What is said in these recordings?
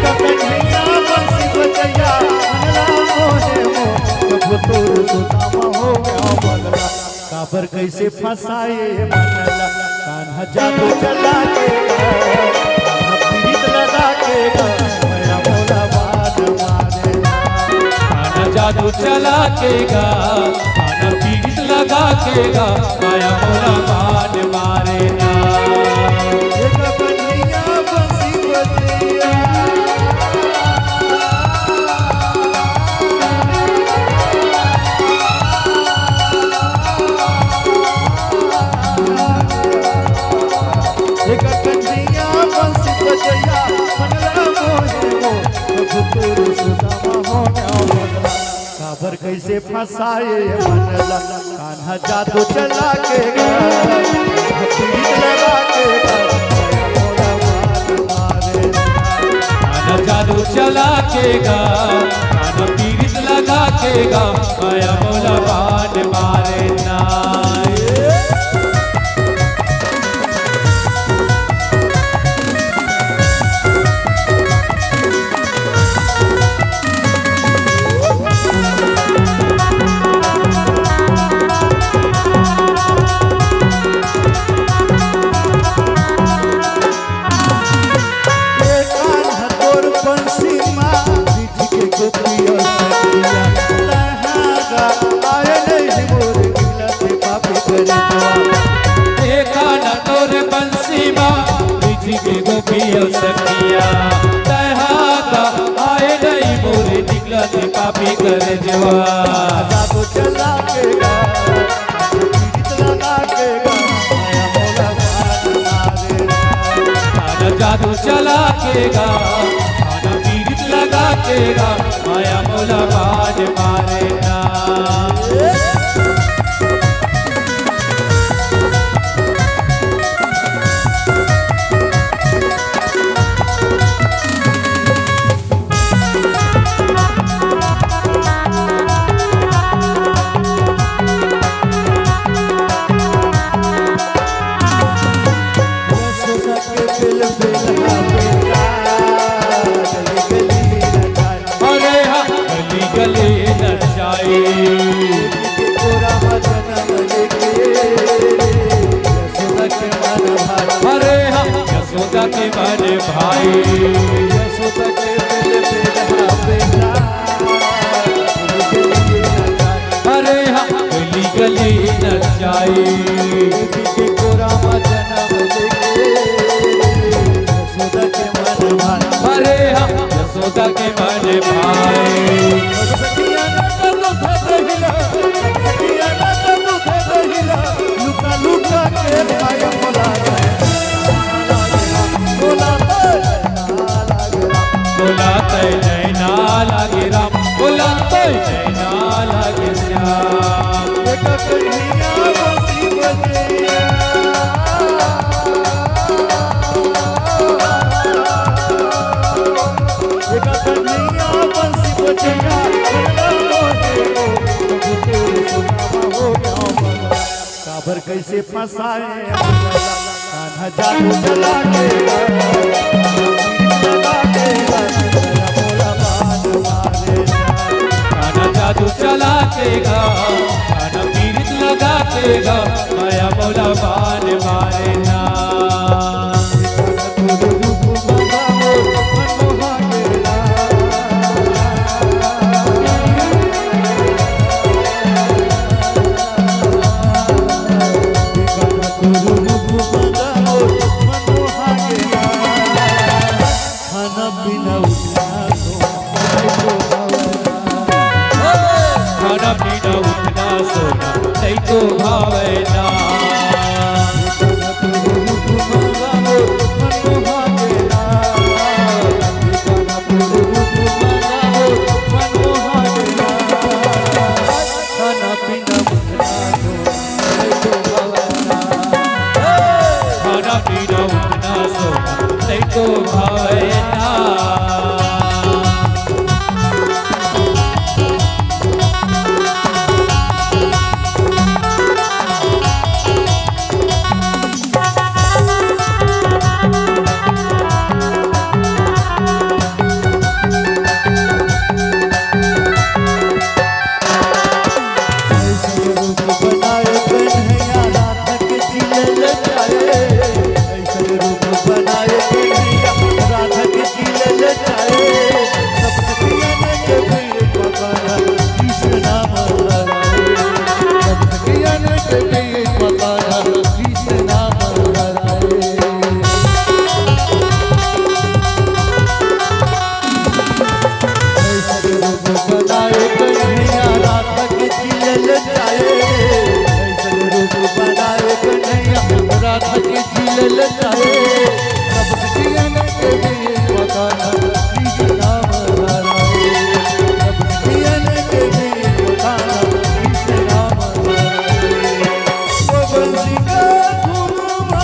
कन्हैया बंसी बजैया मनला मोहे मोह जब तोर सुदामा हो गया बदला काबर कैसे फंसाए मनला कान्हा जादू चला के पीड़ित लगा के मेरा मोला बात मारे कान्हा जादू चला के कान्हा पीड़ित लगा के माया मोला बाण मारे ना कन्हैया बंसी बजैया कन्हैया बंसी बजैया मनला मोहे मोह जब तोर सुदामा हो गया बदला काबर कैसे फंसाए मनला कान्हा जादू चला के पीड़ित लगा के मोला बाण मारे कान्हा जादू चला के कान्हा पीड़ित लगा के माया मोला बाण मारे ना पापी कर जवा जादू चला के पीड़ित लगा के माया मोला बाण मारे कान्हा जादू चला के कान्हा पीड़ित लगा के माया मोला बाण मारे ना यशोदा के बड़े भाई यशोदा के बेटा बेटा अरे हाँ गली गली नचाई राम जन्म यशोदा के मन भाई अरे हाँ यशोदा के बड़े भाई लुका लुका के भाई बोला बोला तय नैना लागे राम बोला तय नैना लागे श्याम कन्हैया बंसी बजैया कन्हैया बंसी बजैया काबर कैसे फंसाए कान्हा जादू चला के कान्हा जादू चला के कान्हा पीड़ित लगा के माया मोला बाण मारे ना खाना पीना उठना सोना नहीं तो भावे ना खाना पीना उठना सोना नहीं तो भावे ना धराए सब जियन के बीच मकान कृष्णा धराए सब जियन के बीच मकान कृष्णा धराए वो बंसी का धुरमा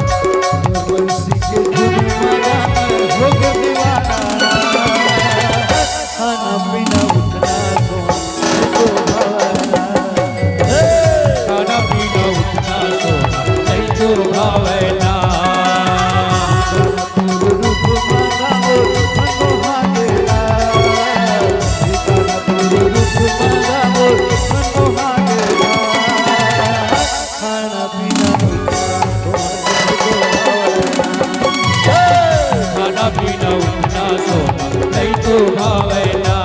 बंसी के धुरमा हो गए दीवाना खाना पीना उतना तो भावना खाना पीना उतना सोना नहीं तो भावना रूप मांगा मनो हागेला रूप मांगा मनो हागेला खाना पीना खाना पीना उतना सोना नहीं तो भावना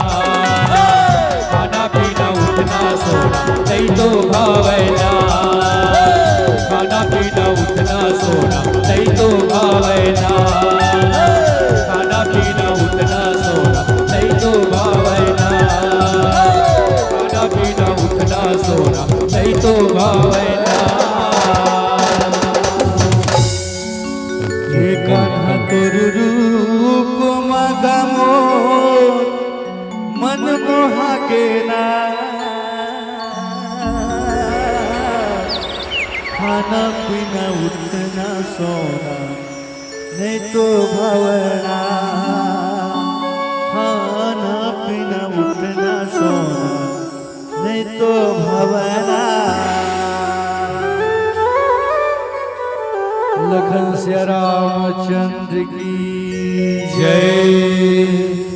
खाना पीना उतना सोना नहीं तो भावना खाना पीना उतना सोना नहीं तो भावना खाना पीना उतना सोना नहीं तो भावना खाना पीना उतना सोना नहीं तो भावना हे कान्हा तोर रूप मांगा मोर मन मोहा के ना खाना पीना उतना सोना नहीं तो भावना खाना पीना उतना सोना नहीं तो भावना लखन से रामचंद्र की जय।